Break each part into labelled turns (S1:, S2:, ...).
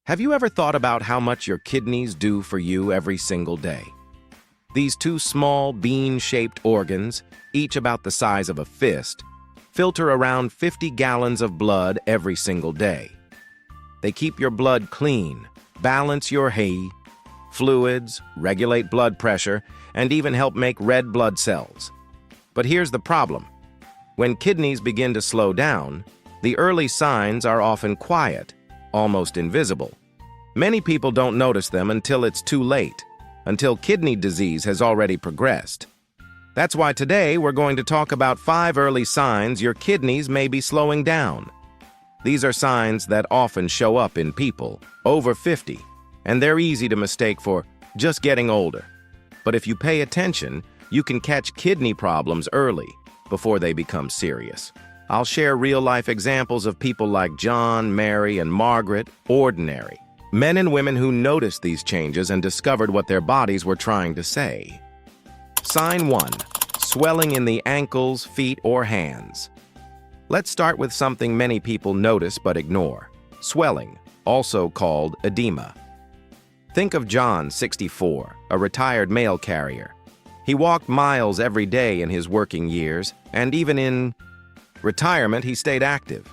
S1: Have you ever thought about how much your kidneys do for you every single day? These two small, bean-shaped organs, each about the size of a fist, filter around 50 gallons of blood every single day. They keep your blood clean, balance your fluids, regulate blood pressure, and even help make red blood cells. But here's the problem. When kidneys begin to slow down, the early signs are often quiet, almost invisible. Many people don't notice them until it's too late, until kidney disease has already progressed. That's why today we're going to talk about 5 early signs your kidneys may be slowing down. These are signs that often show up in people over 50, and they're easy to mistake for just getting older. But if you pay attention, you can catch kidney problems early, before they become serious. I'll share real-life examples of people like John, Mary, and Margaret, ordinary men and women who noticed these changes and discovered what their bodies were trying to say. Sign 1. Swelling in the ankles, feet, or hands. Let's start with something many people notice but ignore. Swelling, also called edema. Think of John, 64, a retired mail carrier. He walked miles every day in his working years, and even in retirement he stayed active.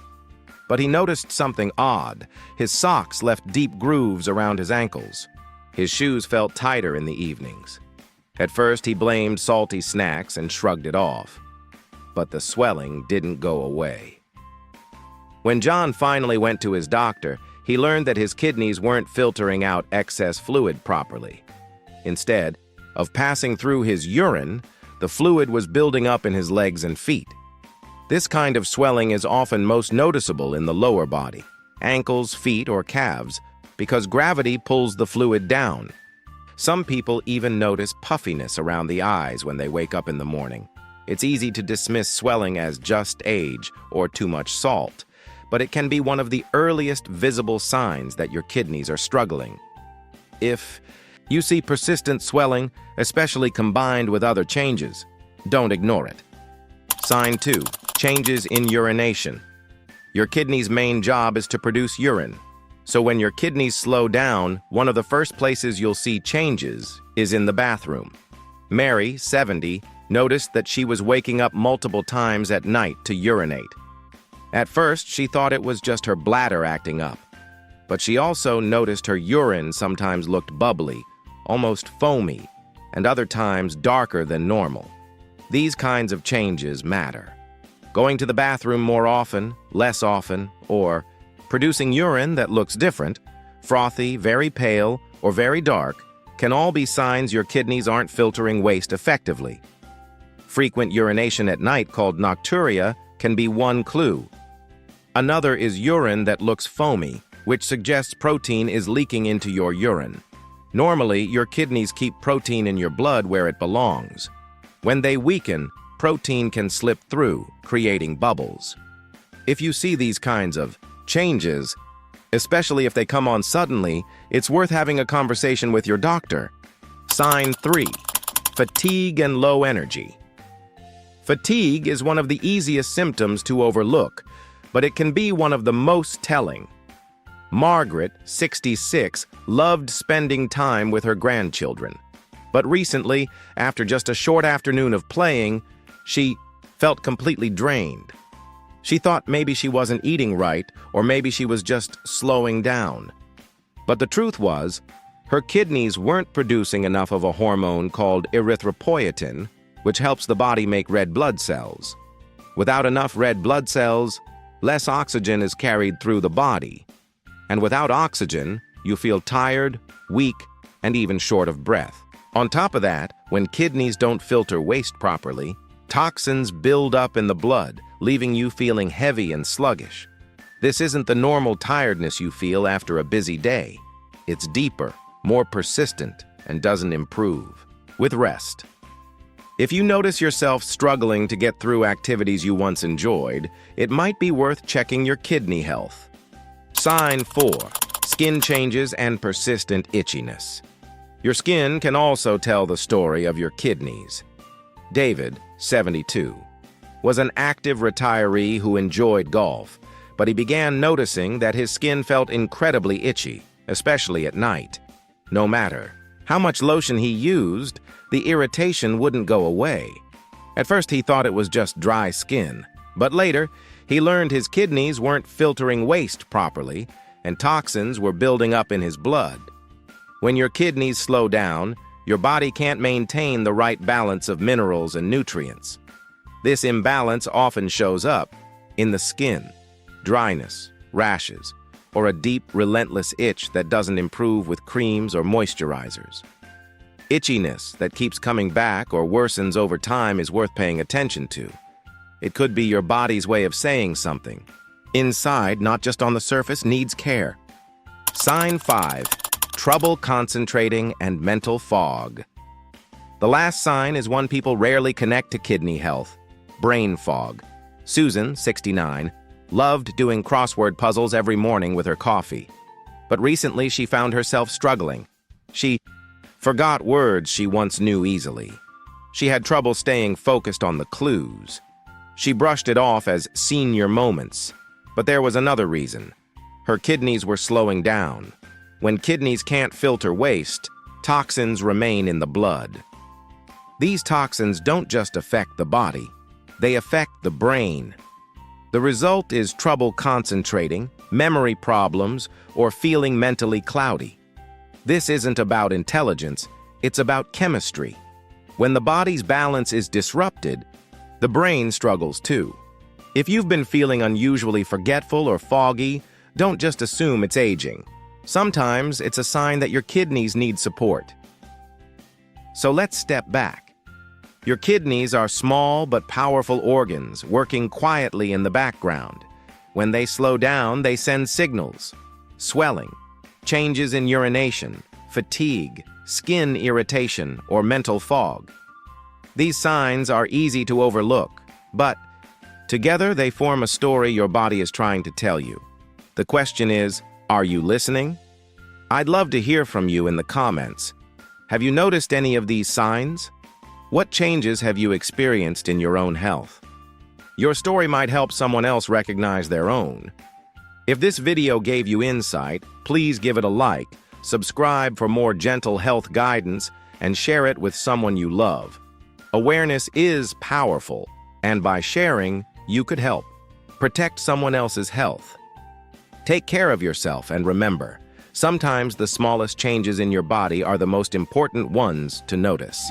S1: But he noticed something odd. His socks left deep grooves around his ankles. His shoes felt tighter in the evenings. At first he blamed salty snacks and shrugged it off. But the swelling didn't go away. When John finally went to his doctor, he learned that his kidneys weren't filtering out excess fluid properly. Instead of passing through his urine, the fluid was building up in his legs and feet. This kind of swelling is often most noticeable in the lower body, ankles, feet, or calves, because gravity pulls the fluid down. Some people even notice puffiness around the eyes when they wake up in the morning. It's easy to dismiss swelling as just age or too much salt, but it can be one of the earliest visible signs that your kidneys are struggling. If you see persistent swelling, especially combined with other changes, don't ignore it. Sign 2. Changes in urination. Your kidney's main job is to produce urine. So when your kidneys slow down, one of the first places you'll see changes is in the bathroom. Mary, 70, noticed that she was waking up multiple times at night to urinate. At first, she thought it was just her bladder acting up. But she also noticed her urine sometimes looked bubbly, almost foamy, and other times darker than normal. These kinds of changes matter. Going to the bathroom more often, less often, or producing urine that looks different, frothy, very pale, or very dark, can all be signs your kidneys aren't filtering waste effectively. Frequent urination at night, called nocturia, can be one clue. Another is urine that looks foamy, which suggests protein is leaking into your urine. Normally, your kidneys keep protein in your blood where it belongs. When they weaken, protein can slip through, creating bubbles. If you see these kinds of changes, especially if they come on suddenly, it's worth having a conversation with your doctor. Sign 3. Fatigue and low energy. Fatigue is one of the easiest symptoms to overlook, but it can be one of the most telling. Margaret, 66, loved spending time with her grandchildren. But recently, after just a short afternoon of playing, she felt completely drained. She thought maybe she wasn't eating right, or maybe she was just slowing down. But the truth was, her kidneys weren't producing enough of a hormone called erythropoietin, which helps the body make red blood cells. Without enough red blood cells, less oxygen is carried through the body. And without oxygen, you feel tired, weak, and even short of breath. On top of that, when kidneys don't filter waste properly, toxins build up in the blood, leaving you feeling heavy and sluggish. This isn't the normal tiredness you feel after a busy day. It's deeper, more persistent, and doesn't improve with rest. If you notice yourself struggling to get through activities you once enjoyed, it might be worth checking your kidney health. Sign 4. Skin changes and persistent itchiness. Your skin can also tell the story of your kidneys. David, 72, was an active retiree who enjoyed golf, but he began noticing that his skin felt incredibly itchy, especially at night. No matter how much lotion he used, the irritation wouldn't go away. At first he thought it was just dry skin, but later he learned his kidneys weren't filtering waste properly and toxins were building up in his blood. When your kidneys slow down, your body can't maintain the right balance of minerals and nutrients. This imbalance often shows up in the skin, dryness, rashes, or a deep, relentless itch that doesn't improve with creams or moisturizers. Itchiness that keeps coming back or worsens over time is worth paying attention to. It could be your body's way of saying something. Inside, not just on the surface, needs care. Sign 5. Trouble concentrating and mental fog. The last sign is one people rarely connect to kidney health: brain fog. Susan, 69, loved doing crossword puzzles every morning with her coffee. But recently she found herself struggling. She forgot words she once knew easily. She had trouble staying focused on the clues. She brushed it off as senior moments. But there was another reason. Her kidneys were slowing down. When kidneys can't filter waste, toxins remain in the blood. These toxins don't just affect the body, they affect the brain. The result is trouble concentrating, memory problems, or feeling mentally cloudy. This isn't about intelligence, it's about chemistry. When the body's balance is disrupted, the brain struggles too. If you've been feeling unusually forgetful or foggy, don't just assume it's aging. Sometimes it's a sign that your kidneys need support. So let's step back. Your kidneys are small but powerful organs working quietly in the background. When they slow down, they send signals: swelling, changes in urination, fatigue, skin irritation, or mental fog. These signs are easy to overlook, but together they form a story your body is trying to tell you. The question is, are you listening? I'd love to hear from you in the comments. Have you noticed any of these signs? What changes have you experienced in your own health? Your story might help someone else recognize their own. If this video gave you insight, please give it a like, subscribe for more gentle health guidance, and share it with someone you love. Awareness is powerful, and by sharing, you could help protect someone else's health. Take care of yourself, and remember, sometimes the smallest changes in your body are the most important ones to notice.